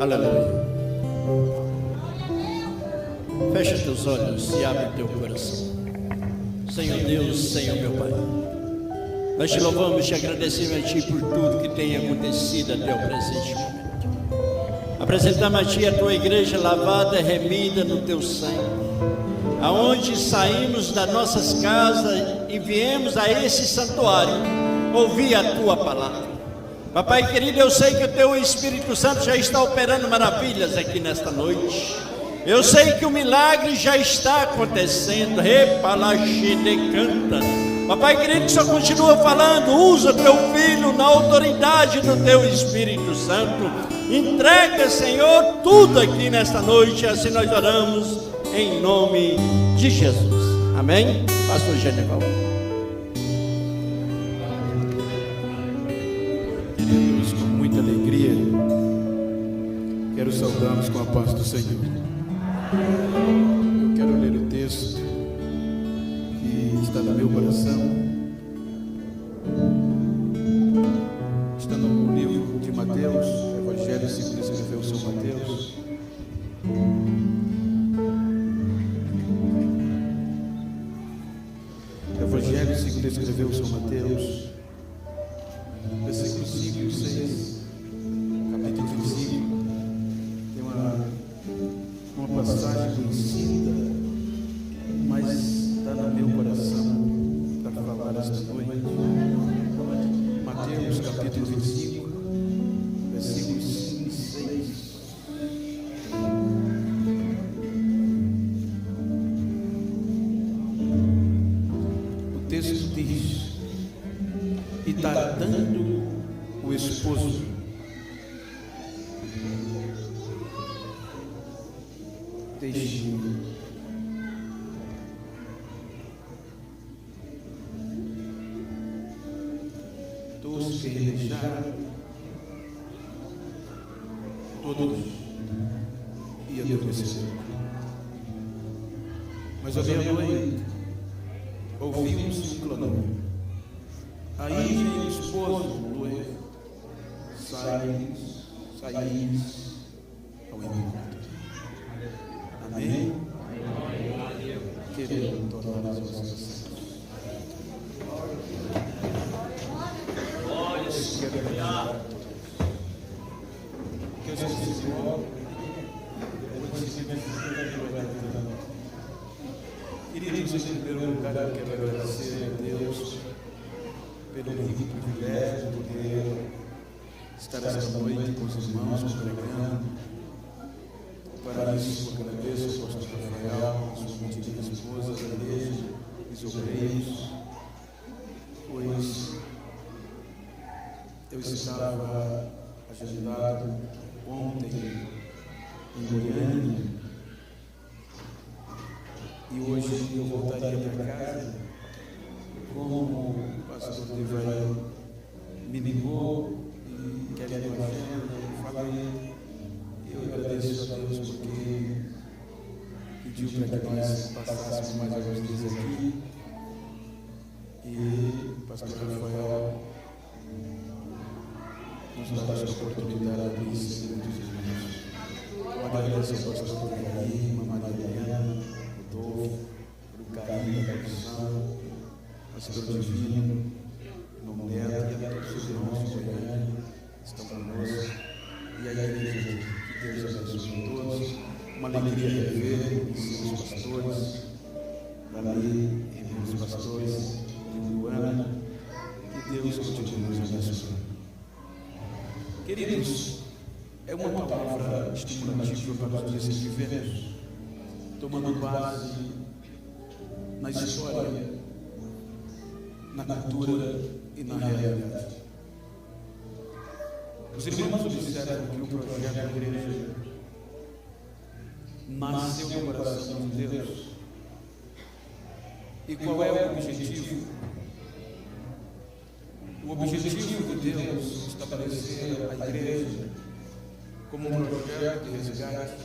Aleluia. Fecha teus olhos e abre teu coração. Senhor Deus, Senhor meu Pai, nós te louvamos e te agradecemos a Ti por tudo que tem acontecido até o presente momento. Apresentamos a Ti a Tua igreja lavada e remida no Teu sangue, aonde saímos das nossas casas e viemos a esse santuário ouvir a Tua palavra. Papai querido, eu sei que o Teu Espírito Santo já está operando maravilhas aqui nesta noite. Eu sei que o milagre já está acontecendo. Repalache de canta. Papai querido, que o Senhor continua falando. Usa Teu Filho na autoridade do Teu Espírito Santo. Entrega, Senhor, tudo aqui nesta noite. Assim nós oramos em nome de Jesus. Amém? Pastor Genival. Queridos, com muita alegria, quero saudá-los com a paz do Senhor. Eu quero ler o texto que está no meu coração. Está no livro de Mateus, Evangelho segundo escreveu São Mateus. Evangelho segundo escreveu São Mateus, versículos 5 e 6, capítulo 25. Tem uma passagem conhecida, mas está no meu coração para falar esta noite. Mateus capítulo 25, versículos 5 e 6. O texto diz: e tardando o esposo, deixe todos que deixaram, todos e adormeceram. Mas à meia-noite ouvimos um clamor: aí vem o esposo do noivo, saímos ao encontro. Amém? Querido, tornar as nossas santas. Que eu esqueci logo. Queridos, em primeiro lugar, eu quero agradecer a Deus pelo rico privilégio de poder estar esta noite com os irmãos, congregando. Para isso, eu agradeço ao pastor Rafael, a sua querida esposa, a igreja, os obreiros, pois eu estava agendado ontem em Goiânia e hoje eu voltaria para casa. Como o pastor Devair me ligou e quer ir para a agenda, eu falei. Eu agradeço a Deus porque pediu para que nós passássemos mais alguns dias aqui. E o pastor Rafael nos dá esta oportunidade de conhecer muitos irmãos. Eu agradeço ao pastor Devair, a Maria Helena, Rodolfo, pelo carinho da comissão, ao Senhor Divino, no Neto e a todos os irmãos de Goiânia que estão conosco e a igreja aqui. Deus abençoe a todos. Uma alegria rever os pastores, Dali e os pastores de Luana. Que Deus continue nos abençoando. Queridos, é uma palavra estimulativa para os dias que vivemos, tomando base na história, na cultura e na realidade. Os irmãos observam que o projeto da igreja nasceu no coração de Deus. E qual é o objetivo? O objetivo de Deus estabelecer a igreja como um projeto de resgate,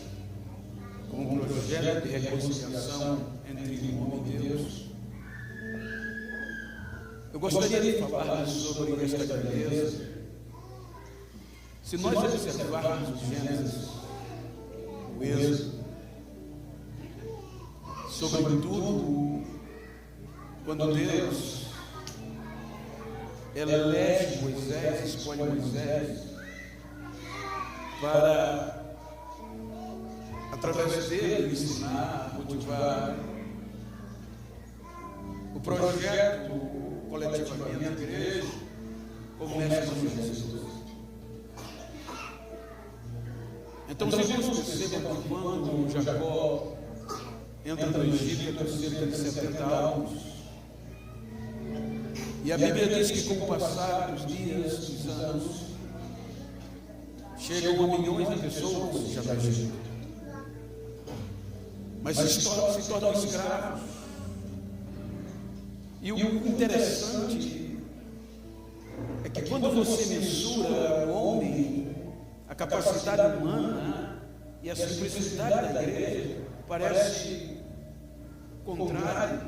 como um projeto de reconciliação entre o homem e Deus. Eu gostaria de falar sobre esta grandeza, Se nós observarmos o Gênesis, o Êxodo, sobretudo quando Deus elege Moisés, escolhe Moisés para, através dele, ensinar, motivar o projeto coletivamente da igreja, começa no Gênesis. Então, os irmãos percebam que quando Jacó entra no Egito, com cerca de 70 anos, e a Bíblia diz que com o passar dos dias, dos anos, chegam a milhões de pessoas já no Egito, mas se tornam escravos. E o interessante é que quando você mensura o homem, a capacidade humana e a simplicidade da igreja, parece contrário,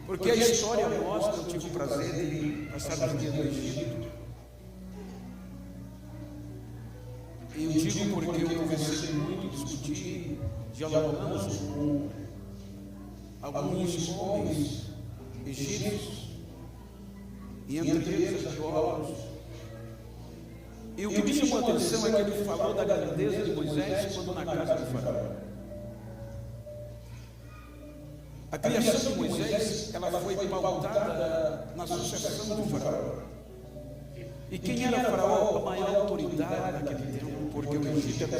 porque a história mostra. Eu tive o prazer de passar os dias no Egito, e eu digo porque eu conversei muito, discuti, dialogamos com alguns homens egípcios, e entre eles arqueólogos. E o que me chamou a atenção é que ele falou da grandeza de Moisés quando na casa do faraó. A criação de Moisés, ela foi pautada na sucessão do faraó. E quem era o faraó? A maior autoridade naquele tempo, porque o Egito era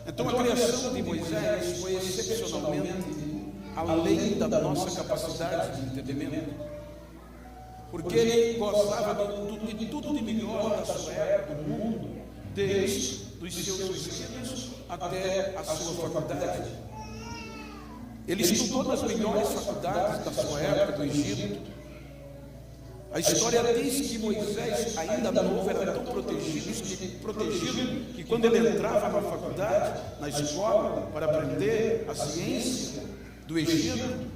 Então a criação de Moisés foi excepcionalmente além da nossa capacidade de entendimento, porque ele gozava de tudo de melhor da sua época, do mundo, desde os seus ensinos até a sua faculdade. Ele estudou nas melhores faculdades da sua época, do Egito. A história diz que Moisés, ainda novo, era tão protegido que quando ele entrava na faculdade, na escola, para aprender a ciência do Egito,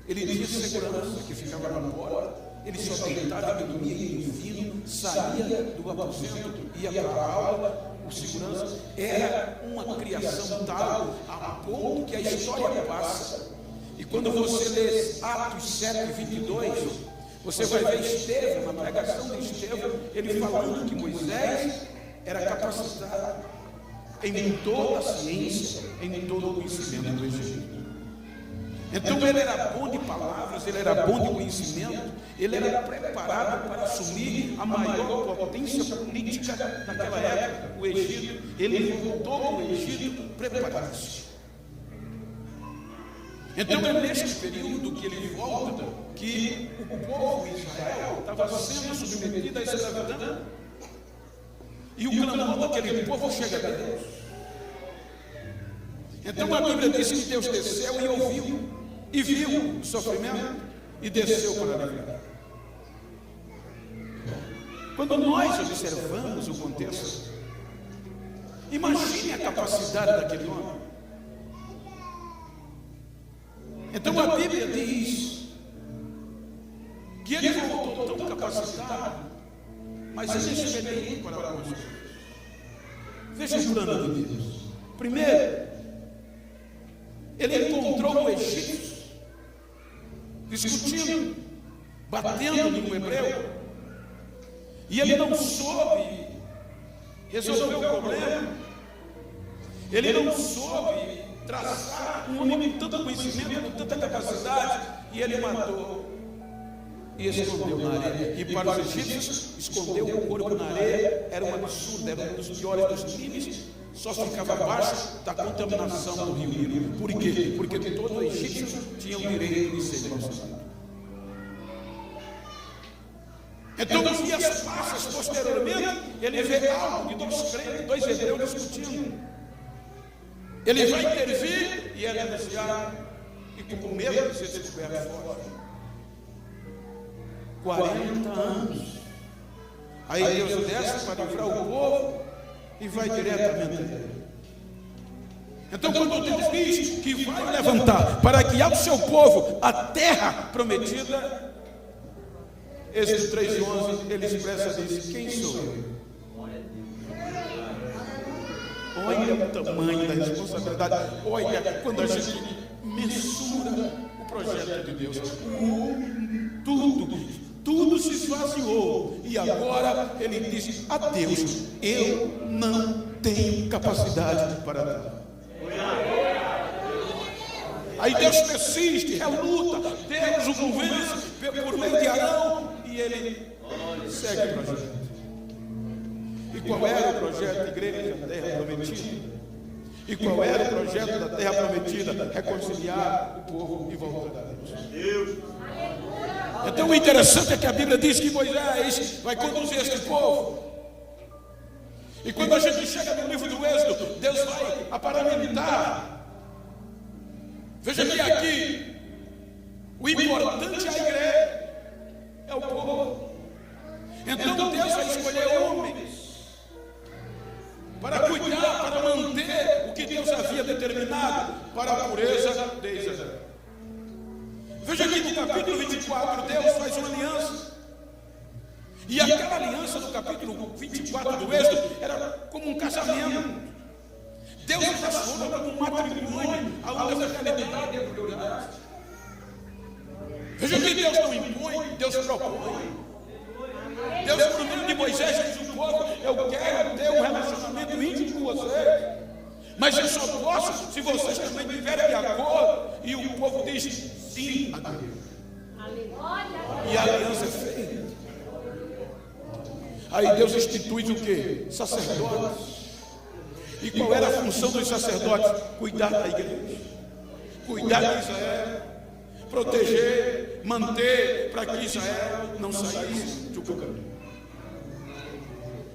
ele tinha segurança que ficava na porta. Ele só deitava e dormia em fino, saía do aposento, ia para a aula. O segurança era uma criação tal a ponto que a história passa. E quando você lê Atos 7:22, você vai ver Estevão, na pregação de Estevão, ele falando que Moisés era capacitado em toda a ciência, em todo o conhecimento do Egito. Então ele era bom de palavras, ele era bom de conhecimento, ele era preparado para assumir a maior potência política naquela época, o Egito. Ele voltou ao Egito preparado-se. Então é neste período que ele volta que o povo de Israel estava sendo submetido à escravidão. E o clamor daquele povo chega a Deus. Então a Bíblia diz que Deus desceu e ouviu, e viu o sofrimento, e desceu para livrar. Quando nós observamos o contexto, imagine a capacidade daquele homem. Então a Bíblia diz que ele voltou tão capacitado, mas inexperiente para algumas coisas. Veja o plano de Deus. Primeiro, ele encontrou o egípcio discutindo, batendo no hebreu, e ele não soube resolver o problema. Ele não soube traçar um homem com tanto conhecimento, com tanta capacidade, e ele matou e escondeu na areia. E para os egípcios, esconder o corpo na areia era um absurdo, era um dos piores dos crimes. Só ficava abaixo da contaminação do rio Nilo. Por quê? Porque todo egípcio tinha o direito de ser inocente. Então, nos dias passos, posteriormente, ele vê algo de dois hebreus discutindo. Ele vai intervir e ele anunciar, e com medo de ser descoberto fora. 40 anos. Aí Deus desce para livrar o povo e vai diretamente a ele. Então, quando Deus diz que vai levantar para guiar o seu povo à terra prometida, Êxodo 3:11, ele expressa isso: quem sou eu? Olha o tamanho da responsabilidade. Olha quando a gente mensura o projeto de Deus. Tudo se esvaziou. E agora ele diz a Deus: eu não tenho capacidade para dar. Aí Deus persiste, reluta, Deus o convence por meio de Arão, e ele segue o projeto. E qual era o projeto, igreja, da terra prometida? E qual era o projeto da terra prometida? Reconciliar o povo e voltar a Deus. Então o interessante é que a Bíblia diz que Moisés vai conduzir este povo. E quando a gente chega no livro do Êxodo, Deus vai aparamentar. Veja que aqui o importante é a igreja, é o povo. Então Deus vai escolher homens para cuidar, para manter o que Deus havia determinado para a pureza de Israel. Veja que no capítulo 24 Deus faz uma aliança. E aquela aliança no capítulo 24 do Êxodo era como um casamento. Deus transforma como um matrimônio aonde essa realidade é prioridade. Veja que Deus não impõe, Deus propõe. Deus, por meio de Moisés, diz ao povo: eu quero ter um relacionamento íntimo com vocês, mas eu só posso se vocês também viverem de acordo. E o povo diz sim a Deus. E a aliança é feita. Aí Deus institui o quê? Sacerdotes. E qual era a função dos sacerdotes? Cuidar da igreja, cuidar de Israel, proteger, manter, para que Israel não saísse do caminho.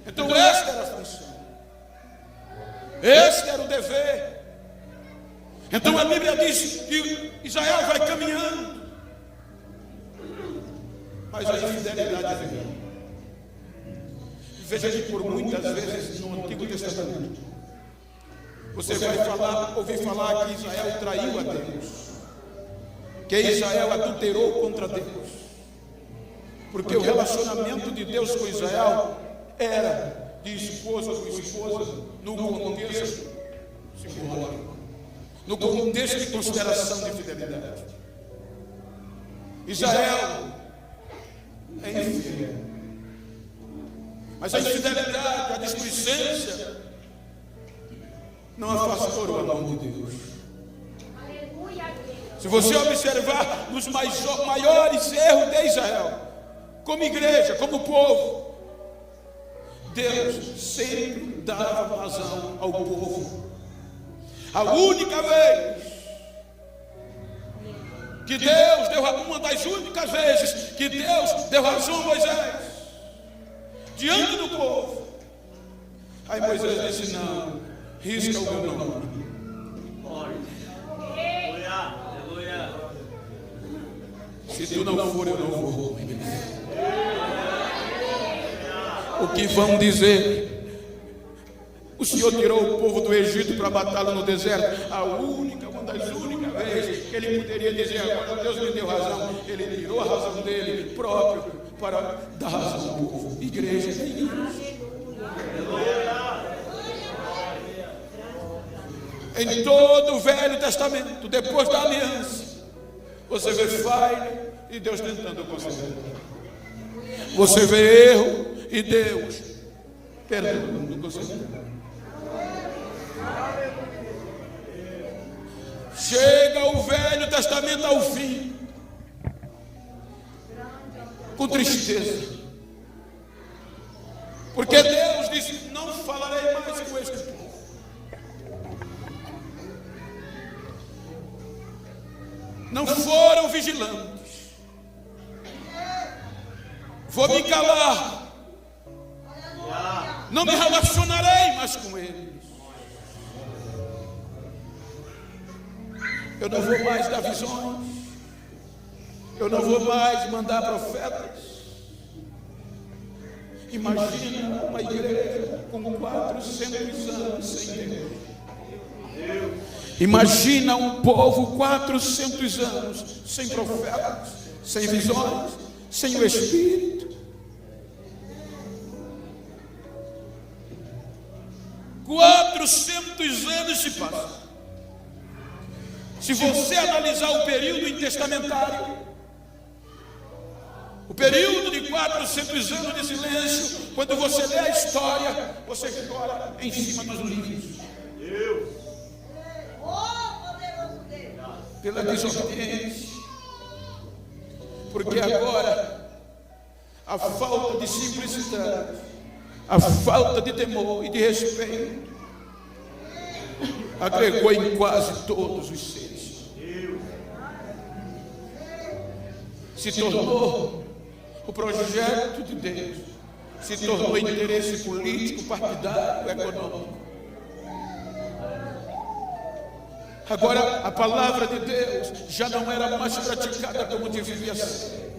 Então esta era a função, este era o dever. Então a Bíblia diz que Israel vai caminhando, mas a infidelidade vem. Veja que por muitas vezes no Antigo Testamento você vai ouvir falar que Israel traiu a Deus, que Israel adulterou contra Deus, porque o relacionamento de Deus com Israel era de esposa com esposa, no contexto simbólico, no contexto de consideração de fidelidade. Israel é infiel, mas a infidelidade, a displicência não afastou o amor de Deus. Se você observar nos maiores erros de Israel, como igreja, como povo, Deus sempre dava razão ao povo. A única vez que Deus deu, uma das únicas vezes que Deus deu razão a Moisés diante do povo, aí Moisés disse: não, risca o meu nome. Se tu não for, eu não vou. O que vão dizer? O Senhor tirou o povo do Egito para matá-lo no deserto. Uma das únicas vezes que ele poderia dizer: agora Deus me deu razão. Ele tirou a razão dele próprio para dar razão ao povo. Igreja. Em todo o Velho Testamento, depois da aliança, você vê falha e Deus tentando consertar. Você vê erro e Deus perdoando consertar. Chega o Velho Testamento ao fim, com tristeza, porque Deus disse: não falarei mais com este povo. Não foram vigilantes. Vou me calar. Não me relacionarei mais com eles. Eu não vou mais dar visões. Eu não vou mais mandar profetas. Imagina uma igreja com 400 anos sem Deus. Imagina um povo 400 anos sem profetas, sem visões, sem o Espírito. Quatrocentos anos se passam. Se você analisar o período intertestamentário, o período de 400 anos de silêncio, quando você lê a história, você chora em cima dos livros. Pela desobediência. Porque agora a falta de simplicidade, a falta de temor e de respeito agregou em quase todos os seres. Se tornou o projeto de Deus, se tornou interesse político, partidário, econômico. Agora a palavra de Deus já não era mais praticada como deveria ser.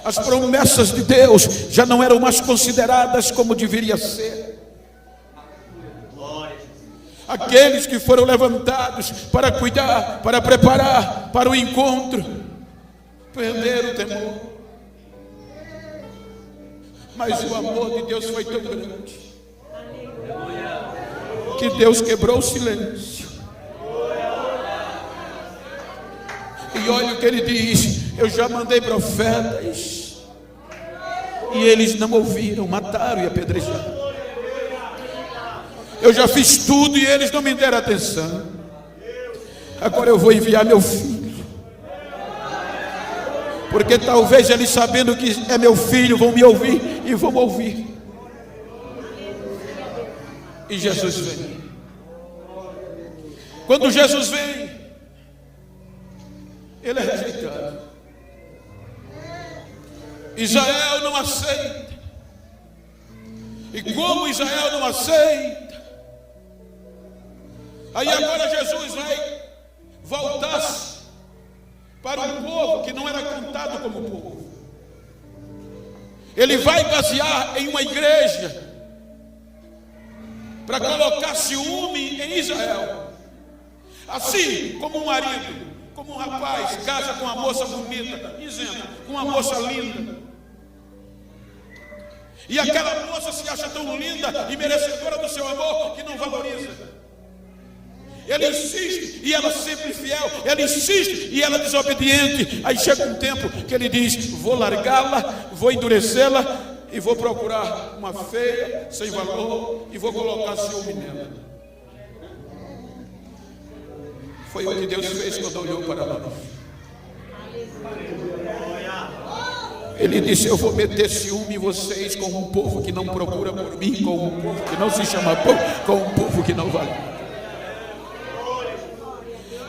As promessas de Deus já não eram mais consideradas como deveria ser. Aqueles que foram levantados para cuidar, para preparar para o encontro, perderam o temor. Mas o amor de Deus foi tão grande que Deus quebrou o silêncio. E olha o que ele diz: eu já mandei profetas e eles não ouviram, mataram e apedrejaram. Eu já fiz tudo e eles não me deram atenção. Agora eu vou enviar meu filho, porque talvez eles, sabendo que é meu filho, vão me ouvir e vão ouvir. E Jesus vem. Quando Jesus vem, ele é rejeitado. Israel não aceita. E como Israel não aceita, aí agora Jesus vai voltar para um povo que não era contado como povo. Ele vai basear em uma igreja para colocar ciúme em Israel. Assim como um marido, como um rapaz casa com uma moça bonita, dizendo, com uma moça linda, e aquela moça se acha tão linda e merecedora do seu amor que não valoriza. Ele insiste e ela sempre fiel. Ele insiste e ela desobediente. Aí chega um tempo que ele diz: vou largá-la, vou endurecê-la e vou procurar uma feia, sem valor, e vou colocar ciúme nela. Foi o que Deus fez quando olhou para nós. Ele disse: eu vou meter ciúme em vocês com um povo que não procura por mim, com um povo que não se chama povo, com um povo que não vale.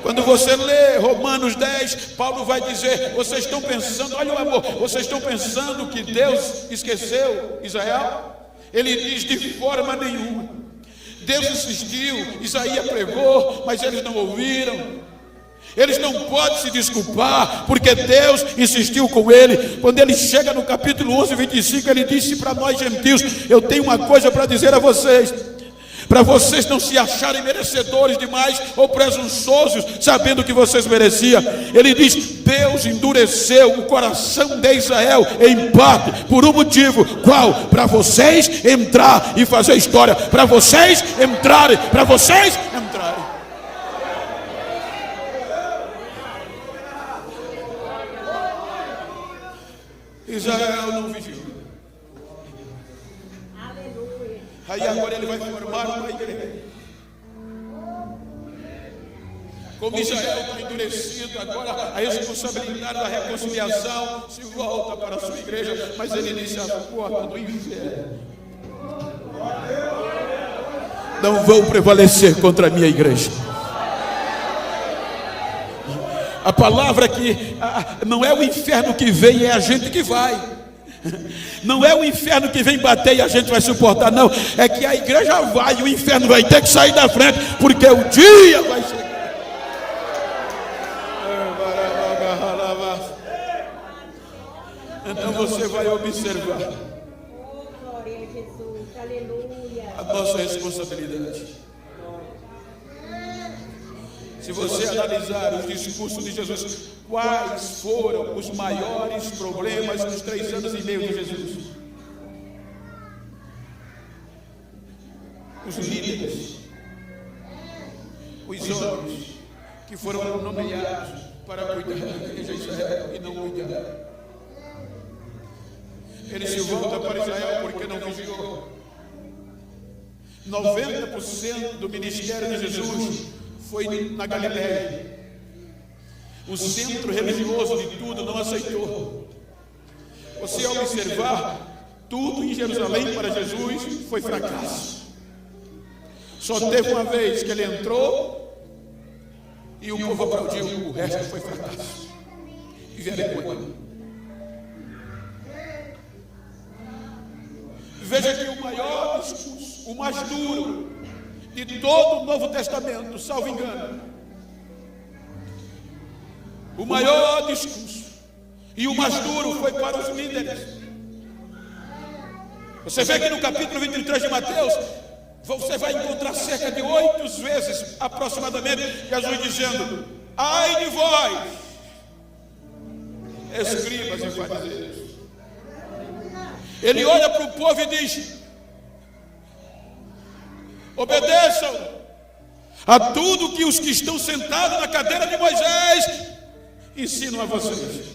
Quando você lê Romanos 10, Paulo vai dizer: vocês estão pensando, olha o amor, vocês estão pensando que Deus esqueceu Israel? Ele diz: de forma nenhuma. Deus insistiu, Isaías pregou, mas eles não ouviram. Eles não podem se desculpar, porque Deus insistiu com ele. Quando ele chega no capítulo 11, 25, ele disse para nós gentios: eu tenho uma coisa para dizer a vocês, para vocês não se acharem merecedores demais ou presunçosos, sabendo que vocês mereciam. Ele diz: Deus endureceu o coração de Israel em parte, por um motivo. Qual? Para vocês entrar e fazer história, para vocês entrarem, para vocês entrarem. Israel não vigiou. Aí agora ele vai formar uma igreja. Como Israel está endurecido, agora a responsabilidade da reconciliação se volta para a sua igreja. Mas ele disse: a porta do inferno não vão prevalecer contra a minha igreja. A palavra que não é o inferno que vem, é a gente que vai. Não é o inferno que vem bater e a gente vai suportar, não. É que a igreja vai e o inferno vai ter que sair da frente, porque o dia vai chegar. Então você vai observar a nossa responsabilidade. Se você analisar os discursos de Jesus, quais foram os maiores problemas nos 3 anos e meio de Jesus? Os líderes, os homens que foram nomeados para cuidar da igreja de Israel e não cuidaram. Ele se volta para Israel porque não vigiou. 90% do ministério de Jesus foi na Galileia. O centro religioso de tudo não aceitou. Você ao observar, tudo em Jerusalém para Jesus foi fracasso. Só teve uma vez que ele entrou e o povo aplaudiu, o resto foi fracasso e vergonha. Veja que o maior discurso, o mais duro de todo o Novo Testamento, salvo engano, o maior discurso e o mais duro foi para os líderes. Você vê que no capítulo 23 de Mateus, você vai encontrar cerca de 8 vezes aproximadamente Jesus dizendo: ai de vós, escribas e fariseus. Ele olha para o povo e diz: obedeçam a tudo que os que estão sentados na cadeira de Moisés ensinam a vocês,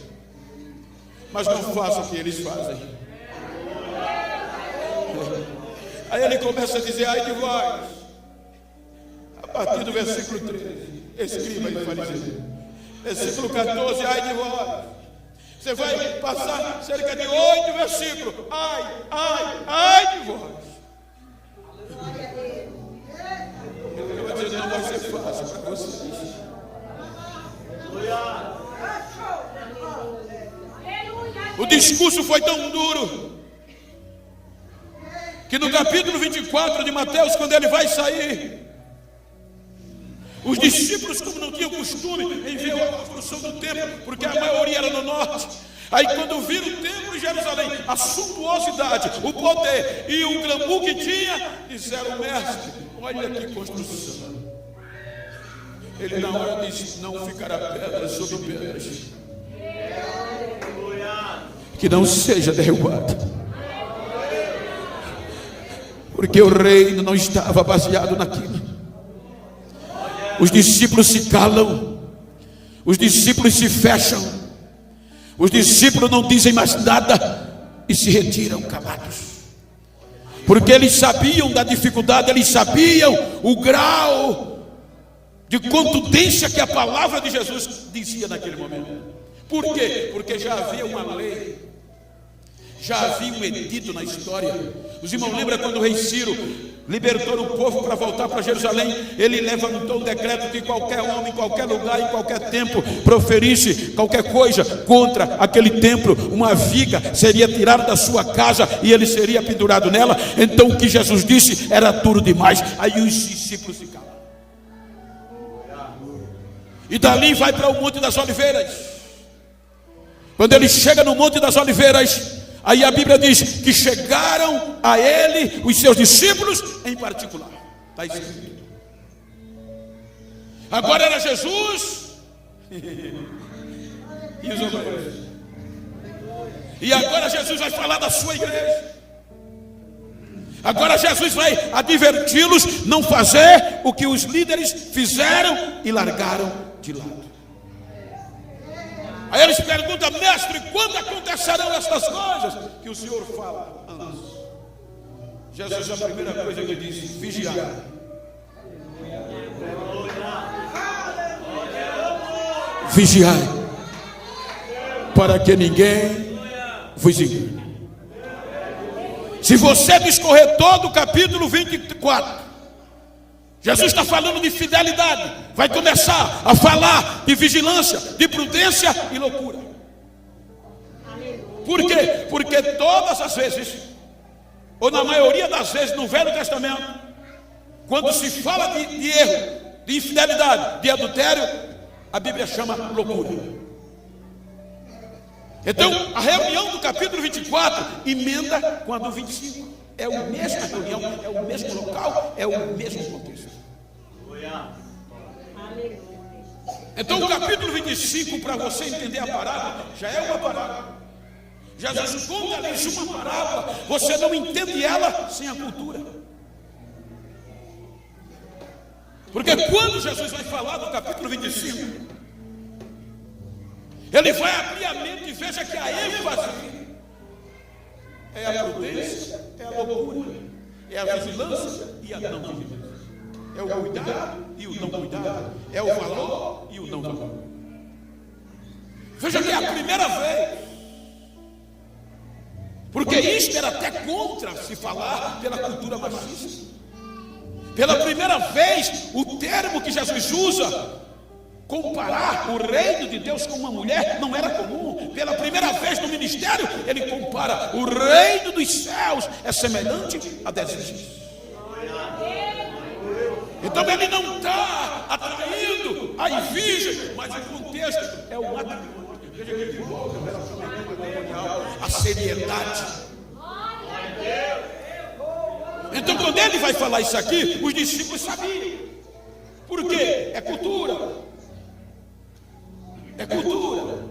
mas não façam o que eles fazem. Aí ele começa a dizer: ai de vós, a partir do versículo 13, escriba e fariseu. Versículo 14, ai de vós. Você vai passar cerca de 8 versículos. Ai de vós. Eu vou dizer, não vai ser fácil para vocês. O discurso foi tão duro que no capítulo 24 de Mateus, quando ele vai sair, os discípulos, como não tinham costume em ver a construção do templo, porque a maioria era no norte, aí quando viram o templo em Jerusalém, a suntuosidade, o poder e o glamour que tinha, disseram: mestre, olha que construção. Ele na hora disse: não ficará pedra sobre pedras que não seja derrubada, porque o reino não estava baseado naquilo. Os discípulos se calam, os discípulos se fecham, os discípulos não dizem mais nada e se retiram calados, porque eles sabiam da dificuldade, eles sabiam o grau de contundência que a palavra de Jesus dizia naquele momento. Por quê? Porque já havia uma lei, já havia um edito na história. Os irmãos lembram quando o rei Ciro libertou o povo para voltar para Jerusalém? Ele levantou um decreto que qualquer homem, em qualquer lugar, em qualquer tempo, proferisse qualquer coisa contra aquele templo, uma viga seria tirada da sua casa e ele seria pendurado nela. Então o que Jesus disse era duro demais. Aí os discípulos se calam. E dali vai para o Monte das Oliveiras. Quando ele chega no Monte das Oliveiras, aí a Bíblia diz que chegaram a ele os seus discípulos em particular. Está escrito. Agora era Jesus e os obreiros. E agora Jesus vai falar da sua igreja. Agora Jesus vai adverti-los não fazer o que os líderes fizeram e largaram de lado. Aí eles perguntam: mestre, quando acontecerão estas coisas que o Senhor fala antes? Jesus, a primeira coisa que disse: vigiar. Vigiai, para que ninguém vos engane. Se você discorrer todo o capítulo 24, Jesus está falando de fidelidade, vai começar a falar de vigilância, de prudência e loucura. Por quê? Porque todas as vezes, ou na maioria das vezes no Velho Testamento, quando se fala de erro, de infidelidade, de adultério, a Bíblia chama loucura. Então a reunião do capítulo 24 emenda com a do 25. É a mesma reunião, é o mesmo local, é o mesmo contexto. Então o capítulo 25, para você entender a parábola, já é uma parábola. Jesus conta-lhes uma parábola, você não entende ela sem a cultura. Porque quando Jesus vai falar do capítulo 25, ele vai abrir a mente e veja que a ênfase é a prudência, é a loucura, é a vigilância e a não vigilância. É o cuidado e o não cuidado. É o valor e o não valor. Veja que é a primeira vez. Porque isto era até contra se falar pela cultura machista. Pela primeira vez, o termo que Jesus usa, comparar o reino de Deus com uma mulher, não era comum. Pela primeira vez no ministério, ele compara o reino dos céus, é semelhante a 10 virgens. Então ele não está atraindo as virgens, mas o contexto é o matrimônio. Veja que ele volta a seriedade. Então quando ele vai falar isso aqui, os discípulos sabiam. Por quê? É cultura. É cultura.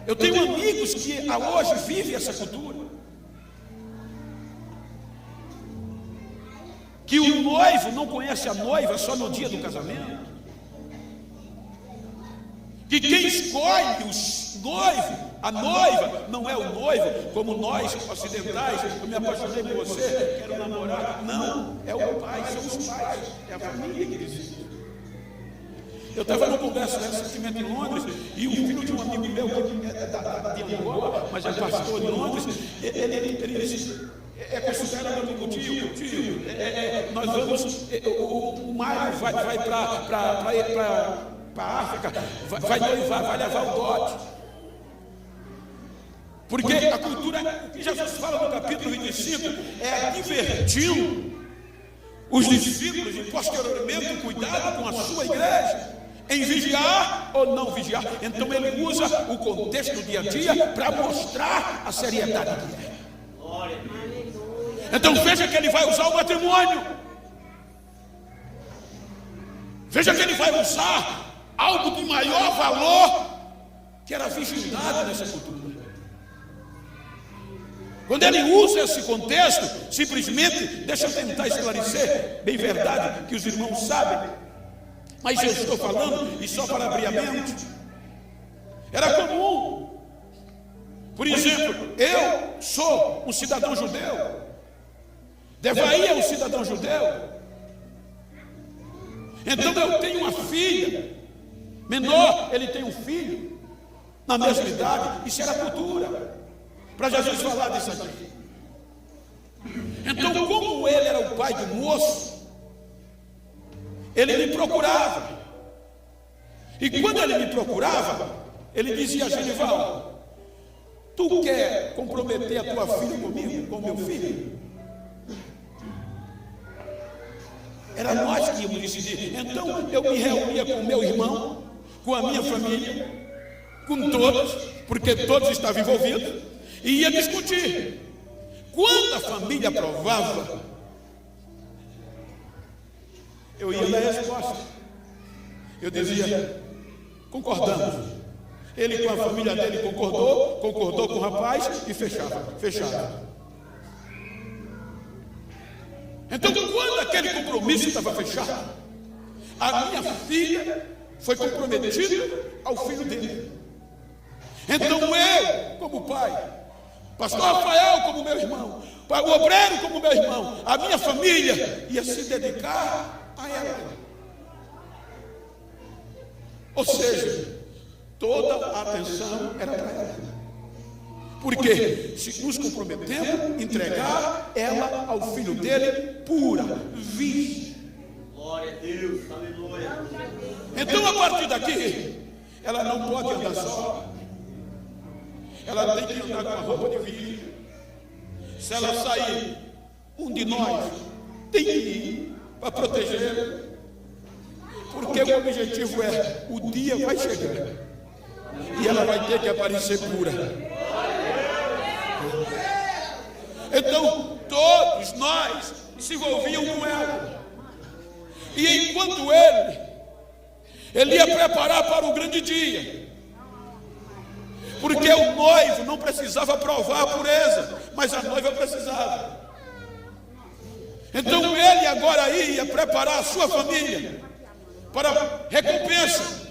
Eu tenho amigos que hoje vivem essa cultura. Que o noivo não conhece a noiva só no dia do casamento. Que quem escolhe os noivos, a noiva, não é o noivo, como nós ocidentais, eu me apaixonei por você, quero namorar. Não, é o pai, são os pais, é a família que decide. Eu estava numa conversa recentemente em Londres, e o filho de um amigo meu, que é de Angola, mas é pastor em Londres, ele disse: é considerado amigo tio, nós vamos, o Mário vai para a África, vai noivar, vai levar o dote. Porque a cultura, o que Jesus fala no capítulo 25, é advertindo os discípulos e posteriormente o cuidado com a sua igreja, em vigiar ou não vigiar. Então ele usa o contexto do dia a dia para mostrar a seriedade que é. Então veja que ele vai usar o matrimônio. Veja que ele vai usar algo de maior valor, que era a virgindade nessa cultura. Quando ele usa esse contexto, simplesmente, deixa eu tentar esclarecer, bem verdade, que os irmãos sabem, mas eu estou falando, e só para abrir a mente, era comum. Por exemplo, eu sou um cidadão judeu, Devaí é um cidadão judeu, então eu tenho uma filha menor, ele tem um filho na mesma idade. Isso era cultura para Jesus falar disso aqui. Então, como ele era o pai do moço, ele me procurava, e quando ele me procurava, ele dizia a Genival: tu quer comprometer a tua filha comigo, com meu filho? Era nós que íamos decidir. Então eu me reunia com o meu irmão, com a minha família, com todos, porque todos estavam envolvidos, e ia discutir. Quando a família aprovava, eu ia dar resposta. Eu dizia: concordamos. Ele com a família dele concordou com o rapaz e fechava. Então, quando aquele compromisso estava fechado, a minha filha foi comprometida ao filho dele. Então eu, como pai, pastor Rafael como meu irmão, o obreiro como meu irmão, a minha família ia se dedicar a ela. Ou seja, toda a atenção era para ela. Porque se nos comprometemos, entregar ela ao filho dele pura, virgem. Glória a Deus, aleluia. Então a partir daqui, ela não pode andar só. Ela tem que andar com a roupa de virgem. Se ela sair, um de nós tem que ir para protegê-la. Porque o objetivo é: o dia vai chegar e ela vai ter que aparecer pura. Então todos nós se envolviam com ela. E enquanto ele Ele ia preparar para o grande dia. Porque o noivo não precisava provar a pureza, mas a noiva precisava. Então ele agora ia preparar a sua família para recompensa.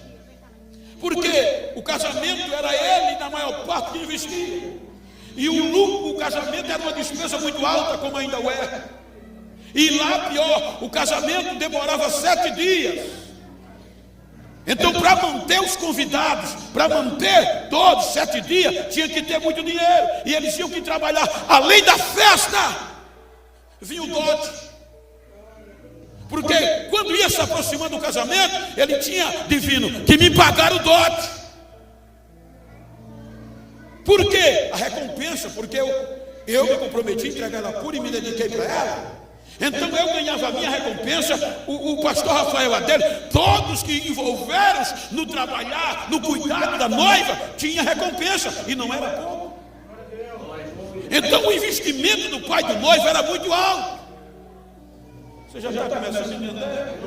Porque o casamento era ele na maior parte que investia. E o lucro do casamento era uma despesa muito alta, como ainda o é. E lá pior, o casamento demorava 7 dias. Então, para manter os convidados, para manter todos 7 dias, tinha que ter muito dinheiro. E eles tinham que trabalhar. Além da festa, vinha o dote. Porque quando ia se aproximando do casamento, ele tinha divino que me pagar o dote. Por quê? A recompensa, porque eu me comprometi a entregar ela pura e me dediquei para ela. Então eu ganhava a minha recompensa, o pastor Rafael Adélio, todos que envolveram no trabalhar, no cuidado da noiva, tinha recompensa, e não era pouco. Então o investimento do pai do noivo era muito alto. Você já está começando a entender?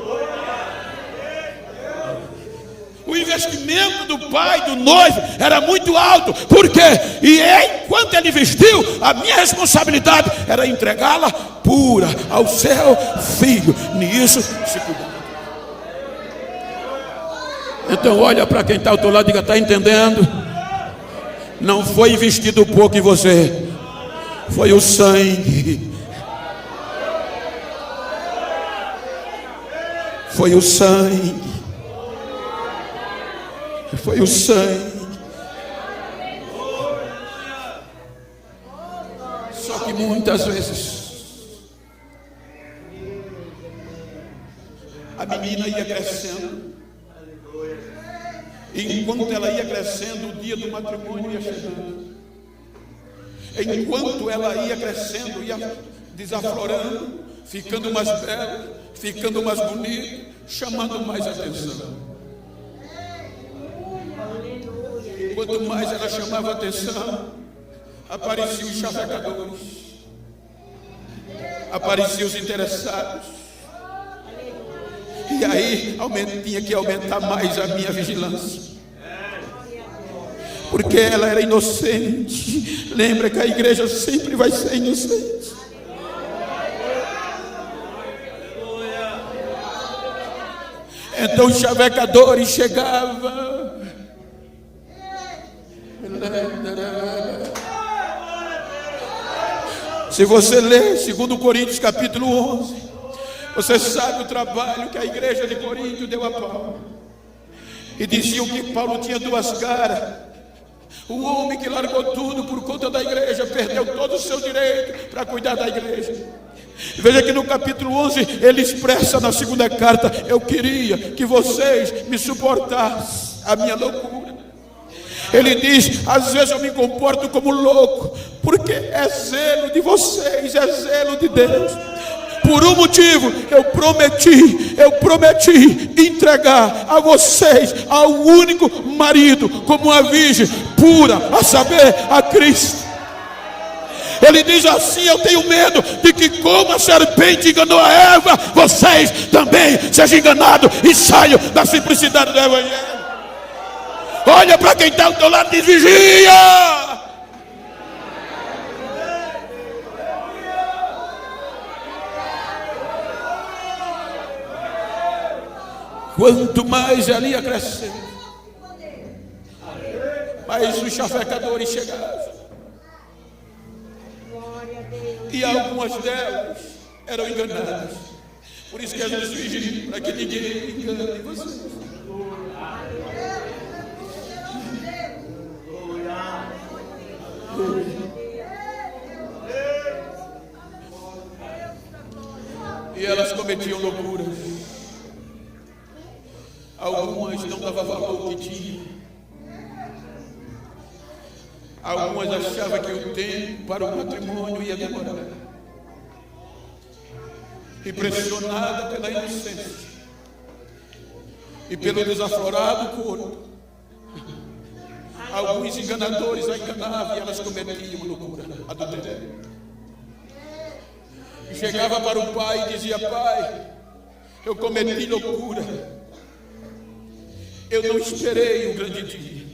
O investimento do pai do noivo era muito alto. Por quê? E enquanto ele vestiu, a minha responsabilidade era entregá-la pura ao seu filho. Nisso se cuidava. Então olha para quem está ao teu lado e diga: está entendendo? Não foi investido pouco em você, foi o sangue. Foi o sangue. Foi o sangue. Só que muitas vezes a menina ia crescendo, e enquanto ela ia crescendo, o dia do matrimônio ia chegando. Enquanto ela ia crescendo, ia desaflorando, ficando mais bela, ficando mais bonita, chamando mais atenção. Quanto mais ela chamava atenção, apareciam os chavecadores, apareciam os interessados. E aí tinha que aumentar mais a minha vigilância, porque ela era inocente. Lembra que a igreja sempre vai ser inocente. Então os chavecadores chegavam. Se você ler 2 Coríntios capítulo 11, você sabe o trabalho que a igreja de Corinto deu a Paulo. E diziam que Paulo tinha 2 caras. O homem que largou tudo por conta da igreja, perdeu todo o seu direito para cuidar da igreja. Veja que no capítulo 11 ele expressa na 2ª carta: eu queria que vocês me suportassem a minha loucura. Ele diz: às vezes eu me comporto como louco, porque é zelo de vocês, é zelo de Deus. Por um motivo, eu prometi entregar a vocês ao único marido, como uma virgem pura, a saber, a Cristo. Ele diz assim: eu tenho medo de que, como a serpente enganou a Eva, vocês também sejam enganados e saiam da simplicidade do Evangelho. Olha para quem está ao teu lado e diz: vigia! Quanto mais ela ia crescendo, mais os chavecadores chegavam. E algumas delas eram enganadas. Por isso que Jesus vigia, para que ninguém engane vocês. E elas cometiam loucuras. Algumas não davam valor ao que tinham. Algumas achavam que o tempo para o matrimônio ia demorar. Impressionada pela inocência e pelo desaflorado corpo, alguns enganadores a enganavam e elas cometiam loucura, adultério. E chegava para o pai e dizia: pai, eu cometi loucura. eu não esperei o grande dia.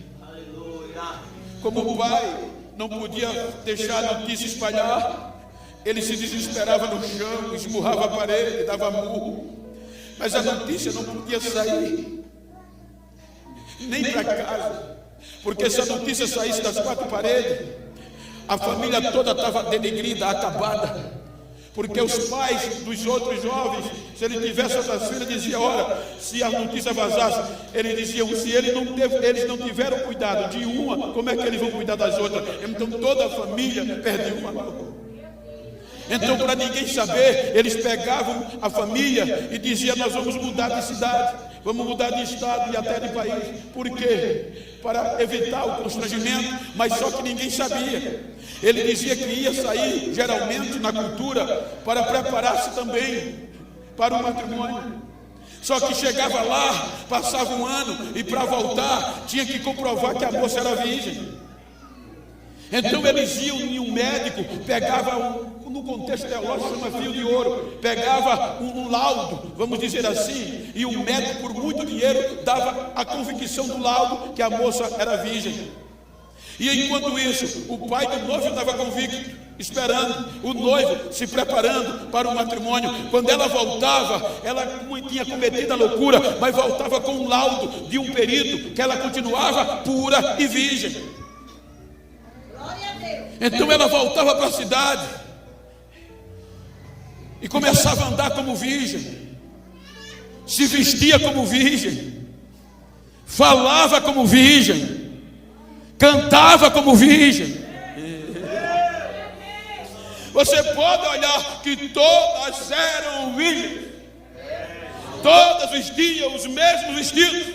Como o pai não podia deixar a notícia espalhar, ele se desesperava no chão, esmurrava a parede, dava murro. Mas a notícia não podia sair nem para casa, porque se a notícia saísse das quatro paredes, a família toda estava denegrida, acabada. Porque os pais dos outros jovens, se ele tivesse outras filhas, diziam: olha, se a notícia vazasse, eles diziam: se eles não tiveram cuidado de uma, como é que eles vão cuidar das outras? Então toda a família perdeu uma. Então, para ninguém saber, eles pegavam a família e diziam: nós vamos mudar de cidade, vamos mudar de estado e até de país. Por quê? Para evitar o constrangimento, mas só que ninguém sabia. Ele dizia que ia sair, geralmente na cultura, para preparar-se também para o matrimônio. Só que chegava lá, passava um ano e para voltar tinha que comprovar que a moça era virgem. Então eles iam em um médico, pegava no contexto teológico chama fio de ouro, pegava um laudo, vamos dizer assim, e o médico por muito dinheiro dava a convicção do laudo que a moça era virgem. E enquanto isso, o pai do noivo estava convicto, esperando o noivo, se preparando para o matrimônio. Quando ela voltava, ela tinha cometido a loucura, mas voltava com um laudo de um perito que ela continuava pura e virgem. Então ela voltava para a cidade e começava a andar como virgem, se vestia como virgem, falava como virgem, cantava como virgem. Você pode olhar que todas eram virgens, todas vestiam os mesmos vestidos,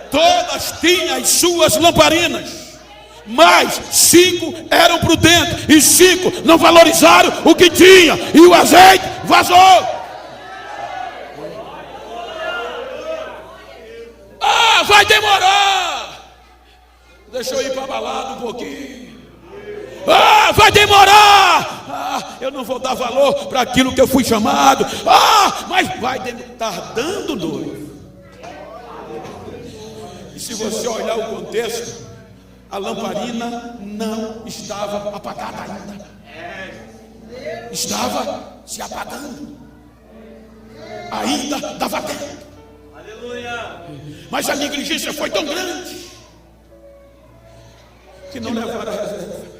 todas tinham as suas lamparinas, mas 5 eram prudentes e 5 não valorizaram o que tinha, e o azeite vazou. Ah, vai demorar. Deixa eu ir para a balada um pouquinho. Ah, vai demorar. Ah, eu não vou dar valor para aquilo que eu fui chamado. Ah, mas vai estar dando noivo. E se você olhar o contexto, a lamparina não estava apagada ainda. Estava se apagando. Ainda dava tempo. Mas a negligência foi tão grande que não levaram a reserva.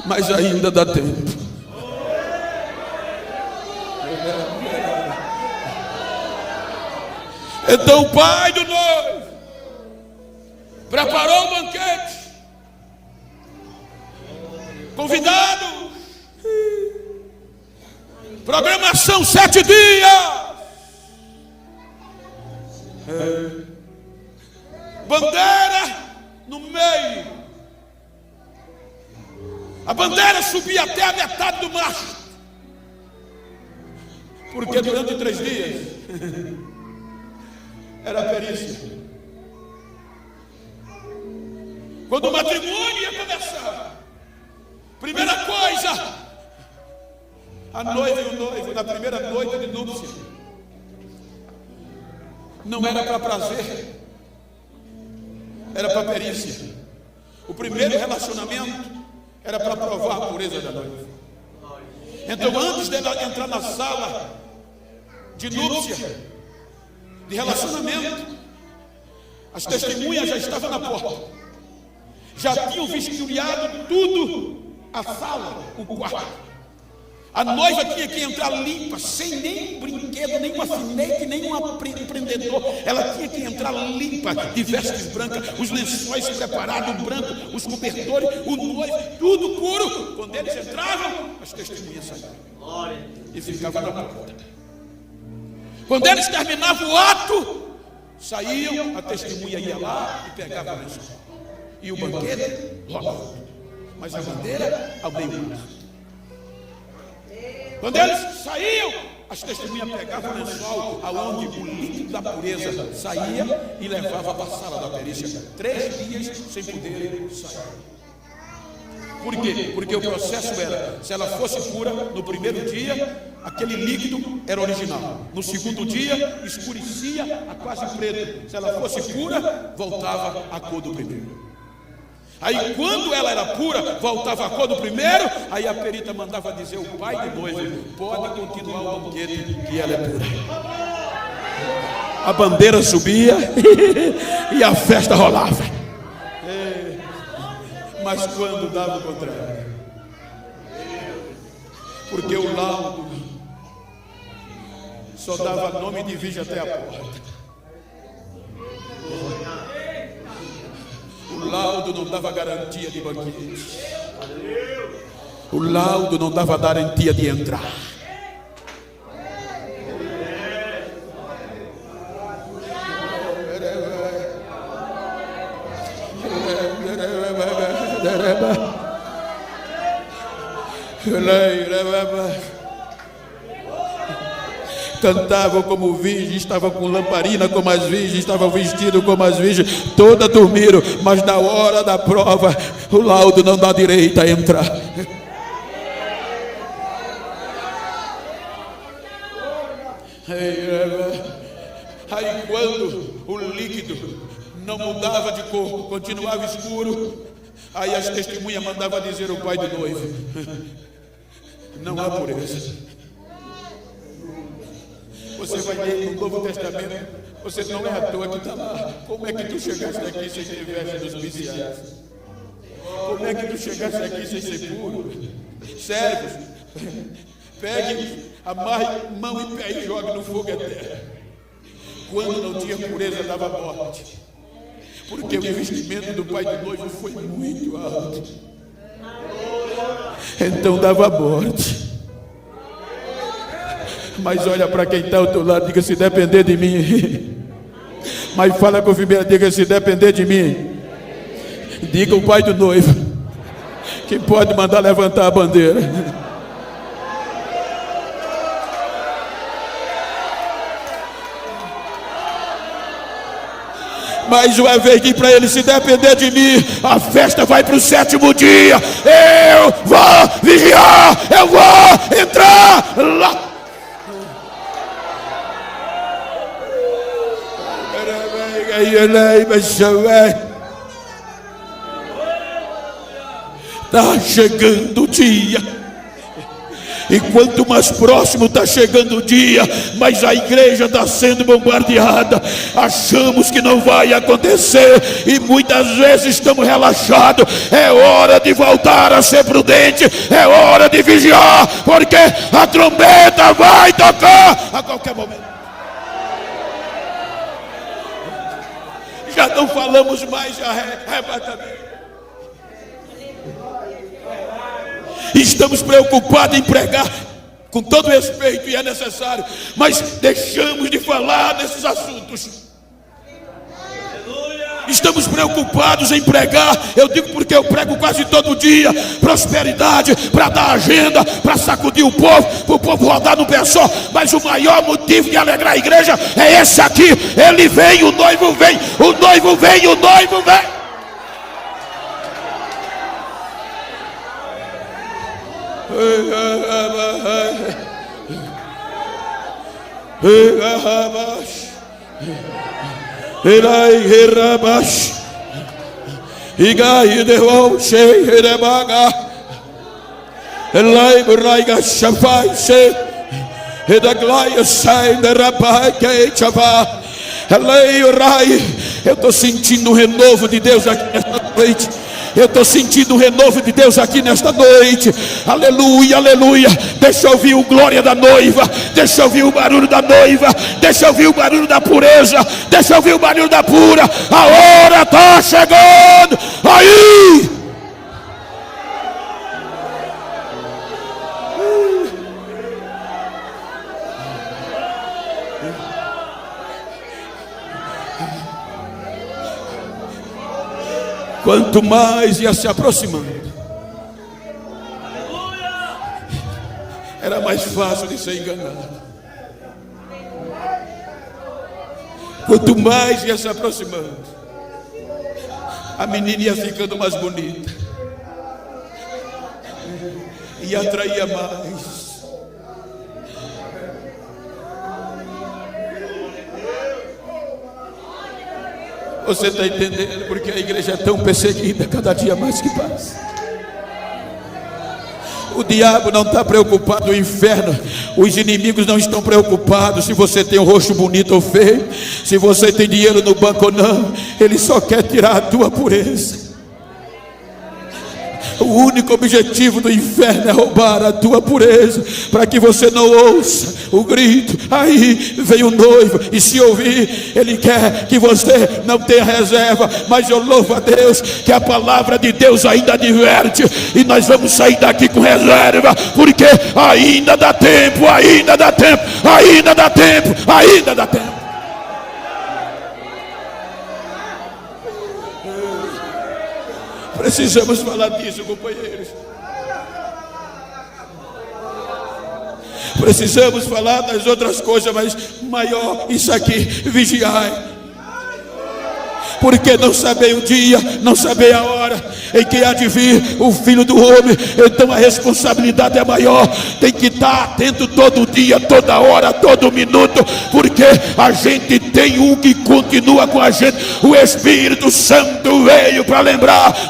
Mas ainda dá tempo. Então o pai do noivo preparou o banquete, convidados, programação 7 dias, bandeira no meio, a bandeira subia até a metade do mastro, porque durante 3 dias era a perícia. Quando o matrimônio ia começar, primeira coisa, a noiva e o noivo, na primeira noite de núpcia, não era para prazer, era para perícia. O primeiro relacionamento era para provar a pureza da noiva. Então, antes dela entrar na sala de núpcia, de relacionamento, as testemunhas já estavam na porta, já tinham vistoriado tudo, a sala, o quarto. A noiva tinha que entrar limpa, sem nenhum brinquedo, nenhum alfinete, nenhum empreendedor. Ela tinha que entrar limpa, de vestes brancas, os lençóis preparados, brancos, os cobertores, o noivo, tudo puro. Quando eles entravam, as testemunhas saíam e ficavam na porta. Quando eles terminavam o ato, saíam, a testemunha ia lá e pegava o lençol. E o banquete logo, mas a bandeira ao meio-dia. Quando eles saíam, as testemunhas pegavam o lençol, aonde o líquido da pureza saía e levava para a sala da perícia. 3 dias sem poder sair. Por quê? Porque o processo era, se ela fosse pura no primeiro dia, aquele líquido era original. No segundo dia, escurecia a quase preto. Se ela fosse pura, voltava à cor do primeiro. Aí quando ela era pura, voltava à cor do primeiro. Aí a perita mandava dizer ao pai do noivo: pode continuar o banquete, que ela é pura. A bandeira subia e a festa rolava. Mas quando dava o contrário, porque o laudo só dava nome de virgem até a porta. O laudo não dava garantia de banquete. O laudo não dava garantia de entrar. Cantavam como virgem, estavam com lamparina como as virgens, estavam vestidos como as virgens, todas dormiram, mas na hora da prova o laudo não dá direito a entrar. Aí quando o líquido não mudava de cor, continuava escuro, aí as testemunhas mandavam dizer ao pai do noivo: não há pureza. Você vai ler no Novo Testamento, você não é à toa que está lá. Como é que tu chegaste aqui sem ter veste dos viciados? Como é que tu chegaste aqui sem ser puro? Servos, pegue, amarre mão e pé e jogue no fogo eterno. Quando não tinha pureza, dava morte. Porque o investimento do pai do noivo foi muito alto. Então dava morte. Mas olha para quem está ao teu lado, diga: se depender de mim. Mas fala com o firmeza, diga: se depender de mim. Diga o pai do noivo que pode mandar levantar a bandeira. Mais uma vez, diz para ele: se depender de mim, a festa vai para o 7º dia. Eu vou vigiar, eu vou entrar lá. Está chegando o dia. E quanto mais próximo está chegando o dia, mais a igreja está sendo bombardeada. Achamos que não vai acontecer e muitas vezes estamos relaxados. É hora de voltar a ser prudente. É hora de vigiar, porque a trombeta vai tocar a qualquer momento. Já não falamos mais de arrebatamento. Estamos preocupados em pregar com todo respeito, e é necessário, mas deixamos de falar desses assuntos. Estamos preocupados em pregar. Eu digo porque eu prego quase todo dia prosperidade, para dar agenda, para sacudir o povo, para o povo rodar no pé só. Mas o maior motivo de alegrar a igreja é esse aqui: ele vem, o noivo vem, o noivo vem, o noivo vem. Eu estou sentindo um renovo de Deus aqui nesta noite. Eu estou sentindo o renovo de Deus aqui nesta noite. Aleluia, aleluia. Deixa eu ouvir o glória da noiva. Deixa eu ouvir o barulho da noiva. Deixa eu ouvir o barulho da pureza. Deixa eu ouvir o barulho da pura. A hora está chegando. Aí. Quanto mais ia se aproximando, era mais fácil de ser enganado. Quanto mais ia se aproximando, a menina ia ficando mais bonita e atraía mais. Você está entendendo? Porque a igreja é tão perseguida cada dia mais que passa. O diabo não está preocupado, o inferno, os inimigos não estão preocupados se você tem um rosto bonito ou feio, se você tem dinheiro no banco ou não. Ele só quer tirar a tua pureza. O único objetivo do inferno é roubar a tua pureza, para que você não ouça o grito, aí vem o noivo, e se ouvir, ele quer que você não tenha reserva. Mas eu louvo a Deus, que a palavra de Deus ainda adverte, e nós vamos sair daqui com reserva, porque ainda dá tempo, ainda dá tempo, ainda dá tempo, ainda dá tempo. Precisamos falar disso, companheiros. Precisamos falar das outras coisas, mas maior isso aqui: vigiai. Porque não sabei o dia, não sabei a hora em que há de vir o Filho do Homem. Então a responsabilidade é maior. Tem que estar atento todo dia, toda hora, todo minuto, porque a gente tem um que continua com a gente. O Espírito Santo veio para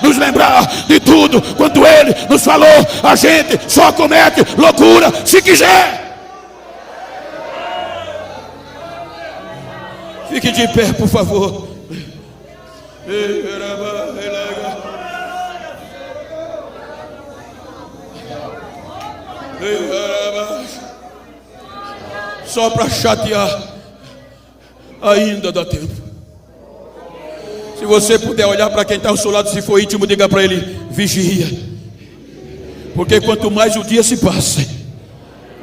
nos lembrar de tudo. Quando Ele nos falou, a gente só comete loucura se quiser. Fique de pé, por favor. Só para chatear, ainda dá tempo. Se você puder olhar para quem está ao seu lado, se for íntimo, diga para ele: vigia. Porque quanto mais o dia se passa,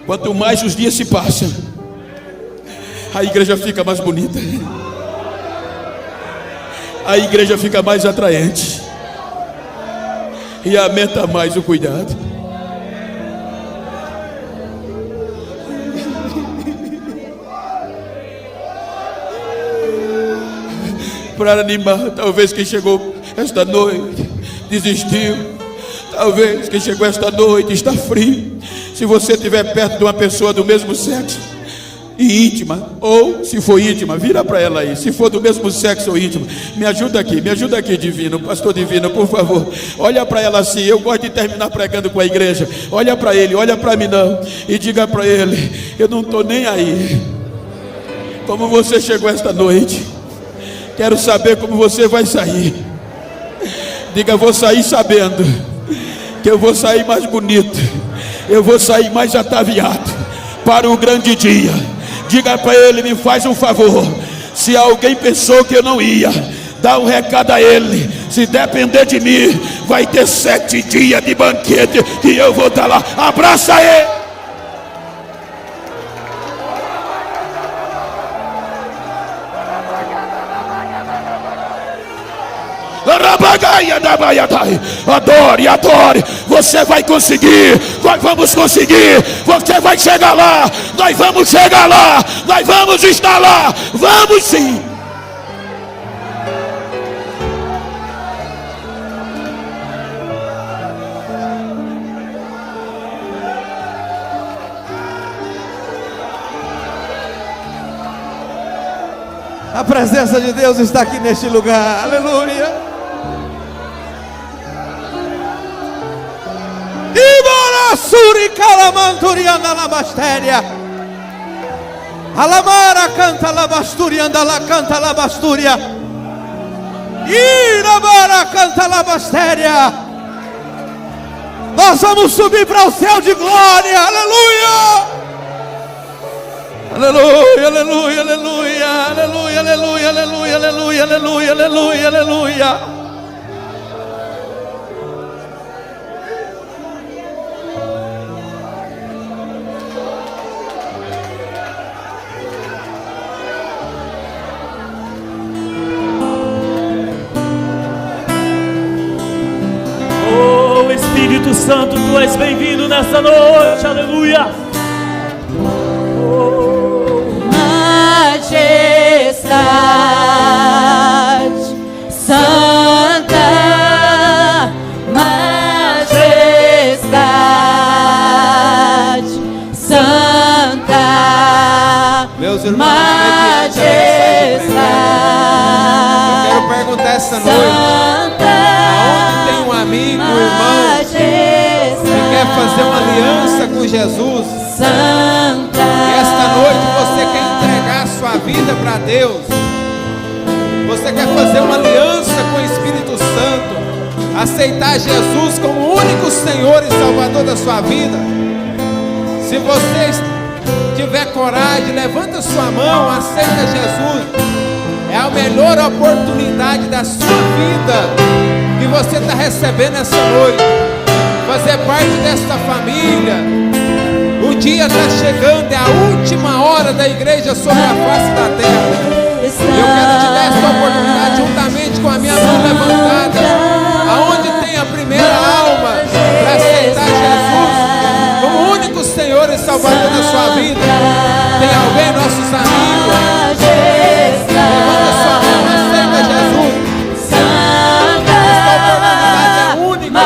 quanto mais os dias se passam, a igreja fica mais bonita, a igreja fica mais atraente e aumenta mais o cuidado. Para animar, talvez quem chegou esta noite desistiu, talvez quem chegou esta noite está frio. Se você estiver perto de uma pessoa do mesmo sexo e íntima, ou se for íntima, vira para ela aí. Se for do mesmo sexo ou íntima, me ajuda aqui, divino, pastor divino, por favor. Olha para ela assim. Eu gosto de terminar pregando com a igreja. Olha para ele, olha para mim não, e diga para ele: eu não estou nem aí como você chegou esta noite. Quero saber como você vai sair. Diga: vou sair sabendo que eu vou sair mais bonito, eu vou sair mais ataviado para o grande dia. Diga para ele: me faz um favor, se alguém pensou que eu não ia, dá um recado a ele: se depender de mim, vai ter 7 dias de banquete que eu vou estar lá. Abraça ele. Adore, adore. Você vai conseguir. Nós vamos conseguir. Você vai chegar lá. Nós vamos chegar lá. Nós vamos estar lá. Vamos sim. A presença de Deus está aqui neste lugar. Aleluia. Ibara calamanturianda la bastéria. Alamara canta la basturianda la canta la basturia. Irabara canta la bastéria. Nós vamos subir para o céu de glória. Aleluia. Aleluia, aleluia, aleluia, aleluia, aleluia, aleluia, aleluia, aleluia, aleluia, aleluia. Oh, Espírito Santo, tu és bem-vindo nessa noite, aleluia. Majestade, Santa Majestade, Santa Meus irmãos, Majestade. eu quero perguntar essa noite: aonde tem um amigo, um irmão que quer fazer uma aliança com Jesus? E esta noite você quer entregar a sua vida para Deus. Você quer fazer uma aliança com o Espírito Santo, aceitar Jesus como o único Senhor e Salvador da sua vida. Se você tiver coragem, levanta sua mão, aceita Jesus. É a melhor oportunidade da sua vida que você está recebendo essa noite. Fazer parte desta família. O dia está chegando, é a última hora da igreja sobre a face da terra. Eu quero te dar essa oportunidade juntamente com a minha mão levantada. Aonde tem a primeira alma para aceitar Jesus como o único Senhor e Salvador da sua vida? Tem alguém, nossos amigos? Levanta sua mão, aceita Jesus. Esta oportunidade é única.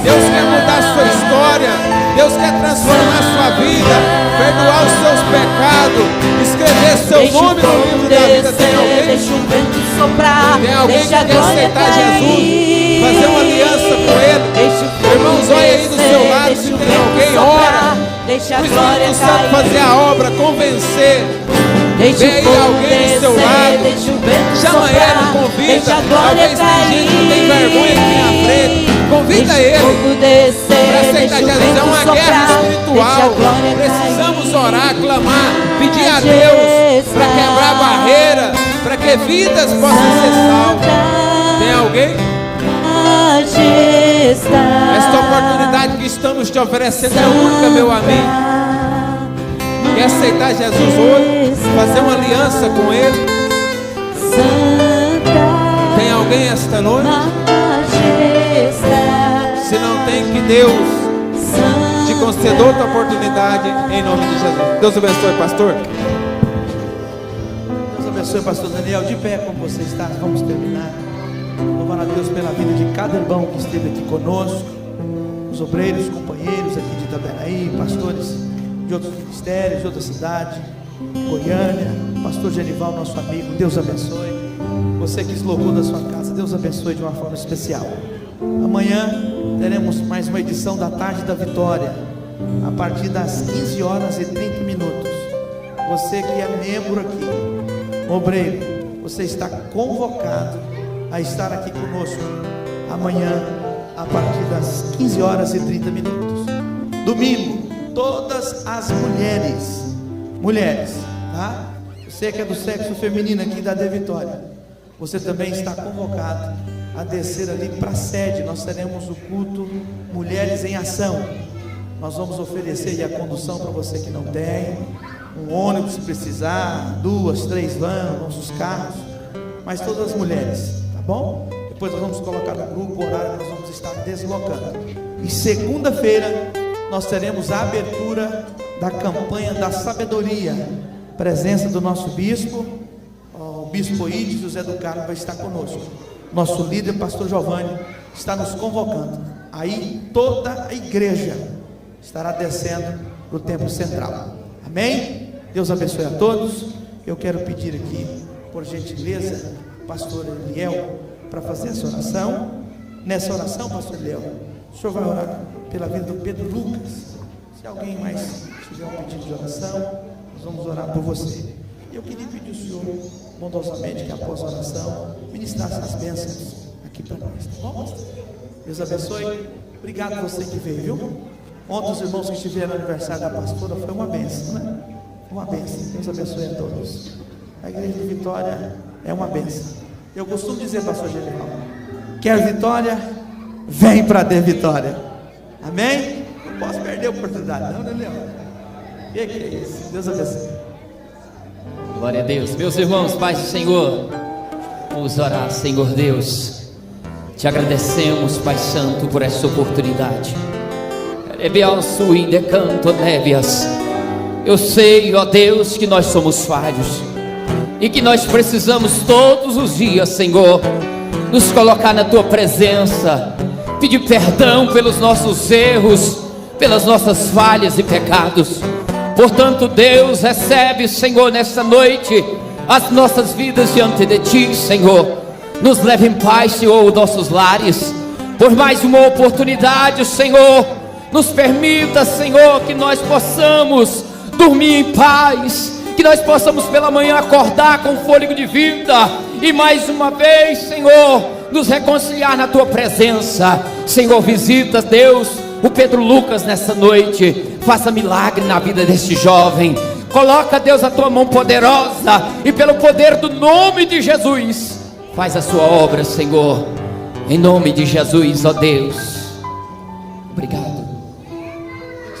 Deus quer mudar a sua história. Deus quer transformar a sua vida, perdoar os seus pecados, escrever seu nome no livro da vida. Tem alguém? Tem alguém que quer aceitar Jesus, fazer uma aliança com Ele? Irmãos, olha aí do seu lado, se tem alguém, ora. O Espírito Santo fazer a obra, convencer. Vem aí alguém do seu lado, chama ele, convida. Talvez tem gente que tem vergonha aqui na frente. Convida ele para aceitar Jesus. É uma guerra espiritual. Precisamos orar, clamar, pedir a Deus para quebrar barreira, para que vidas possam ser salvas. Tem alguém? Esta oportunidade que estamos te oferecendo é única, meu amigo. Quer aceitar Jesus hoje? Fazer uma aliança com Ele? Tem alguém esta noite? Se não tem, que Deus te conceda outra oportunidade em nome de Jesus. Deus abençoe, pastor. Deus abençoe, pastor Daniel. De pé como você está, vamos terminar. Louvando a Deus pela vida de cada irmão que esteve aqui conosco, os obreiros, companheiros aqui de Itaberaí, pastores de outros ministérios, de outra cidade, Goiânia, pastor Genival, nosso amigo. Deus abençoe. Você que deslocou da sua casa, Deus abençoe de uma forma especial. Amanhã teremos mais uma edição da Tarde da Vitória, a partir das 15 horas e 30 minutos. Você que é membro aqui, obreiro, você está convocado a estar aqui conosco amanhã, a partir das 15 horas e 30 minutos. Domingo, todas as mulheres, tá? Você que é do sexo feminino aqui da De Vitória, você também está convocado a descer ali para a sede. Nós teremos o culto Mulheres em Ação. Nós vamos oferecer a condução para você que não tem, um ônibus se precisar, 2, 3 vans, nossos carros, mas todas as mulheres, tá bom? Depois nós vamos colocar no grupo o horário que nós vamos estar deslocando. E segunda-feira nós teremos a abertura da campanha da sabedoria, presença do nosso bispo, o bispo Ides José do Carmo vai estar conosco. Nosso líder, pastor Giovanni, está nos convocando. Aí toda a igreja estará descendo para o templo central. Amém? Deus abençoe a todos. Eu quero pedir aqui, por gentileza, pastor Eliel, para fazer essa oração. Nessa oração, pastor Eliel, o senhor vai orar pela vida do Pedro Lucas. Se alguém mais tiver um pedido de oração, nós vamos orar por você. Eu queria pedir ao senhor, bondosamente, que após a oração, ministrasse as bênçãos aqui para nós, tá bom, pastor? Deus abençoe. Obrigado a você que veio, viu? Ontem os irmãos que estiveram no aniversário da pastora, foi uma bênção, né? Uma bênção. Deus abençoe a todos. A igreja de Vitória é uma bênção. Eu costumo dizer, pastor Genival, quer vitória? Vem para De Vitória. Amém? Não posso perder a oportunidade, não, né, Leão? Que é isso? Deus abençoe. Glória a Deus. Meus irmãos, Pai do Senhor, vamos orar. Senhor Deus, te agradecemos, Pai Santo, por essa oportunidade. Eu sei, ó Deus, que nós somos falhos e que nós precisamos todos os dias, Senhor, nos colocar na Tua presença, pedir perdão pelos nossos erros, pelas nossas falhas e pecados. Portanto, Deus, recebe, Senhor, nesta noite as nossas vidas diante de Ti, Senhor. Nos leve em paz, Senhor, os nossos lares. Por mais uma oportunidade, Senhor, nos permita, Senhor, que nós possamos dormir em paz, que nós possamos pela manhã acordar com fôlego de vida e mais uma vez, Senhor, nos reconciliar na Tua presença. Senhor, visita, Deus, o Pedro Lucas nessa noite. Faça milagre na vida deste jovem. Coloca, Deus, a Tua mão poderosa e pelo poder do nome de Jesus, faz a Sua obra, Senhor, em nome de Jesus, ó Deus. Obrigado.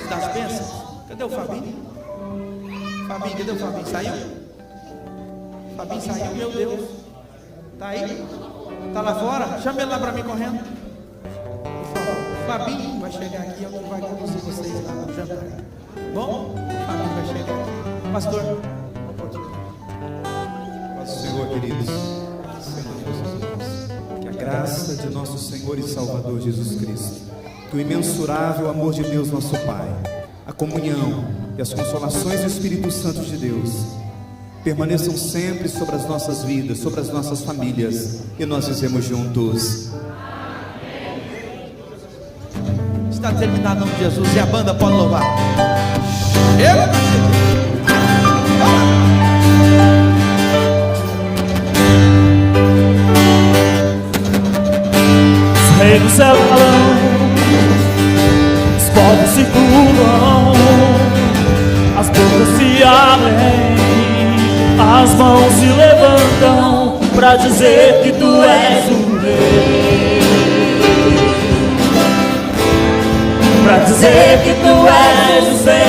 Das bênçãos. Cadê o Fabinho? Fabinho, cadê o Fabinho? Saiu? Fabinho saiu, meu Deus. Tá aí? Tá lá fora? Chama ele lá pra mim correndo. Por favor. Fabinho vai chegar aqui, é o que vai conduzir vocês lá no jantar. Bom? Fabinho vai chegar aqui. Pastor, Paz do Senhor, queridos. Que a graça de nosso Senhor e Salvador Jesus Cristo, que o imensurável amor de Deus nosso Pai, a comunhão e as consolações do Espírito Santo de Deus permaneçam sempre sobre as nossas vidas, sobre as nossas famílias, e nós dizemos juntos: está terminado em nome de Jesus, e a banda pode louvar. Os reis do céu falam, os povos se curvam, as bocas se abrem, as mãos se levantam pra dizer que Tu és o Rei, pra dizer que Tu és o Senhor.